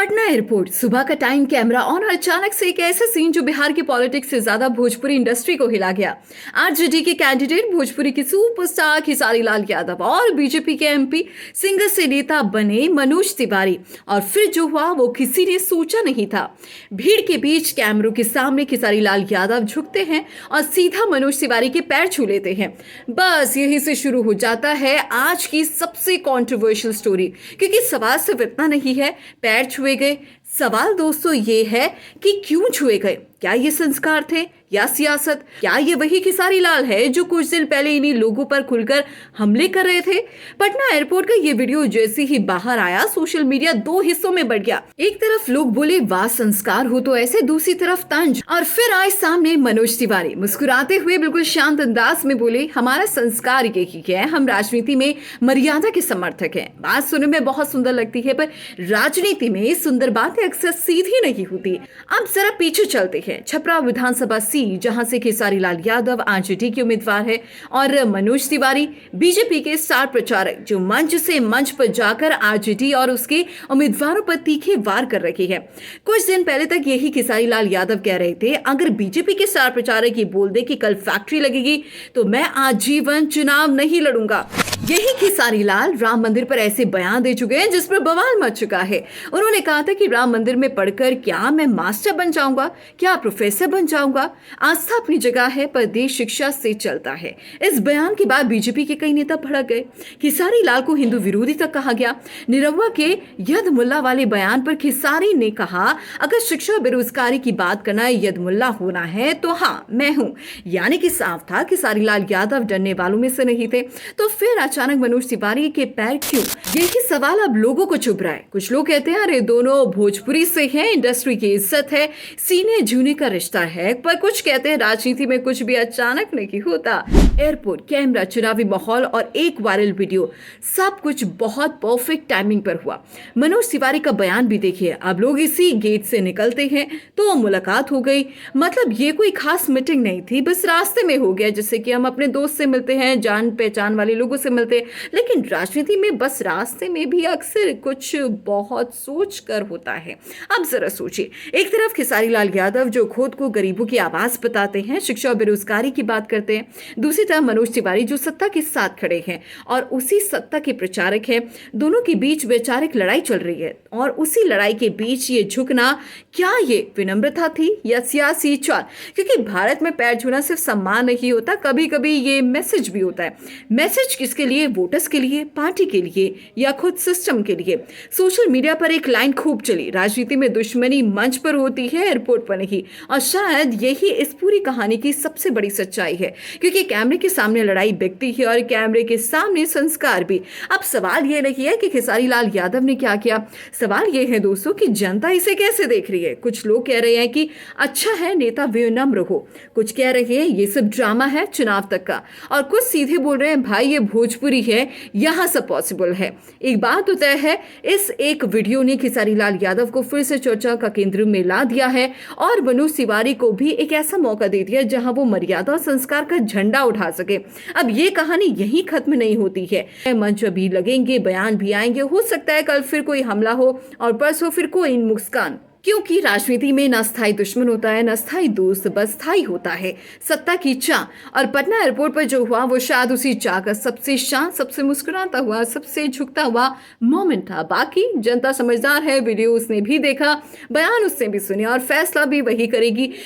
Patna airport सुबह का time, camera on और अचानक से एक ऐसा सीन जो बिहार की पॉलिटिक्स से ज्यादा भोजपुरी इंडस्ट्री को हिला गया। आरजेडी के कैंडिडेट, भोजपुरी की सुपरस्टार खेसारी लाल यादव और बीजेपी के एमपी सिंगर से नेता बने मनोज तिवारी, और फिर जो हुआ वो किसी ने सोचा नहीं था। भीड़ के बीच कैमरों के सामने खेसारी लाल यादव झुकते हैं और सीधा मनोज तिवारी के पैर छू लेते हैं। बस यहीं से शुरू हो जाता है आज की सबसे कंट्रोवर्शियल स्टोरी, क्योंकि सवाल सिर्फ इतना नहीं है पैर छुए गए। सवाल दोस्तों ये है कि क्यों छुए गए? क्या ये संस्कार थे या सियासत? क्या ये वही खेसारी लाल है जो कुछ दिन पहले इन्हीं लोगों पर खुलकर हमले कर रहे थे? पटना एयरपोर्ट का ये वीडियो जैसे ही बाहर आया, सोशल मीडिया दो हिस्सों में बढ़ गया। एक तरफ लोग बोले वाह संस्कार हो तो ऐसे, दूसरी तरफ तंज। और फिर आए सामने मनोज तिवारी, मुस्कुराते हुए बिल्कुल शांत अंदाज में बोले हमारा संस्कार यही है, हम राजनीति में मर्यादा के समर्थक हैं। बात सुनने में बहुत सुंदर लगती है, पर राजनीति में सुंदर बातें अक्सर सीधी नहीं होती। अब जरा पीछे चलते हैं। छपरा विधानसभा सीट, जहां से खेसारी लाल यादव आरजेडी के उम्मीदवार है और मनोज तिवारी बीजेपी के स्टार प्रचारक, जो मंच से मंच पर जाकर आरजेडी और उसके उम्मीदवारों पर तीखे वार कर रहे हैं। कुछ दिन पहले तक यही खेसारी लाल यादव कह रहे थे अगर बीजेपी के स्टार प्रचारक ये बोल दे कि कल फैक्ट्री लगेगी तो मैं आजीवन चुनाव नहीं लड़ूंगा। यही खेसारी लाल राम मंदिर पर ऐसे बयान दे चुके हैं जिस पर बवाल मच चुका है। उन्होंने कहा था कि राम मंदिर में पढ़कर क्या मैं मास्टर बन जाऊंगा, क्या प्रोफेसर बन जाऊंगा? आस्था अपनी जगह है पर देश शिक्षा से चलता है। इस बयान के बाद बीजेपी के कई नेता भड़क गए। खेसारी लाल को हिंदू विरोधी तक कहा गया। निरहुआ के यद मुल्ला वाले बयान पर खेसारी ने कहा अगर शिक्षा बेरोजगारी की बात करना यद मुल्ला होना है तो हाँ मैं हूं। यानी कि साफ था खेसारी लाल यादव डरने वालों में से नहीं थे। तो फिर अचानक मनोज तिवारी के पैर क्यों? यही सवाल अब लोगों को चुभ रहा है। कुछ लोग कहते हैं अरे दोनों भोजपुरी से हैं, इंडस्ट्री की इज्जत है, सीने जूने का रिश्ता है, पर कुछ कहते हैं राजनीति में कुछ भी अचानक नहीं होता। एयरपोर्ट, कैमरा, चुनावी माहौल और एक वायरल वीडियो, सब कुछ बहुत परफेक्ट टाइमिंग पर हुआ। मनोज तिवारी का बयान भी देखिए, अब लोग इसी गेट से निकलते हैं तो मुलाकात हो गई। मतलब ये कोई खास मीटिंग नहीं थी, बस रास्ते में हो गया, जैसे कि हम अपने दोस्त से मिलते हैं, जान पहचान वाले लोगों से मिलते हैं। लेकिन राजनीति में बस रास्ते में भी अक्सर कुछ बहुत सोच कर होता है। अब जरा सोचिए, एक तरफ खेसारी लाल यादव जो खुद को गरीबों की आवाज बताते हैं, शिक्षा और बेरोजगारी की बात करते हैं, दूसरी तरफ मनोज तिवारी जो सत्ता के साथ खड़े हैं और उसी सत्ता के प्रचारक हैं। दोनों के बीच वैचारिक लड़ाई चल रही है और उसी लड़ाई के बीच ये झुकना, क्या ये विनम्रता थी या सियासी चाल? क्योंकि भारत में पैर छूना सिर्फ सम्मान नहीं होता, कभी कभी ये मैसेज भी होता है। मैसेज किसके लिए? वोटर्स के लिए, पार्टी के लिए या खुद सिस्टम के लिए? सोशल मीडिया पर एक लाइन खूब चली, राजनीति में दुश्मनी मंच पर होती है, एयरपोर्ट पर नहीं। और शायद यही इस पूरी कहानी की सबसे बड़ी सच्चाई है, क्योंकि कैमरे के सामने लड़ाई बिकती है और कैमरे के सामने संस्कार भी। अब सवाल यह नहीं है कि खेसारी लाल यादव ने क्या किया, सवाल यह है दोस्तों कि जनता इसे कैसे देख रही है। कुछ लोग कह रहे हैं कि अच्छा है नेता विनम्र हो, कुछ कह रहे हैं ये सब ड्रामा है चुनाव तक का, और कुछ सीधे बोल रहे हैं भाई ये भोजपुरी है, यहां सब पॉसिबल है। एक बात तो तय है, इस एक वीडियो ने खेसारी लाल यादव को फिर से चर्चा का केंद्र में ला दिया है और मनोज तिवारी को भी एक ऐसा मौका दे दिया जहां वो मर्यादा और संस्कार का झंडा उठा सके। अब ये कहानी यहीं खत्म नहीं होती है। मंच भी लगेंगे, बयान भी आएंगे, हो सकता है कल फिर कोई हमला हो और परसों फिर कोई मुस्कान, क्योंकि राजनीति में न स्थायी दुश्मन होता है न स्थायी दोस्त, बस स्थायी होता है सत्ता की चाह। और पटना एयरपोर्ट पर जो हुआ वो शायद उसी चाह का सबसे शांत, सबसे मुस्कुराता हुआ, सबसे झुकता हुआ मोमेंट था। बाकी जनता समझदार है, वीडियो उसने भी देखा, बयान उसने भी सुने और फैसला भी वही करेगी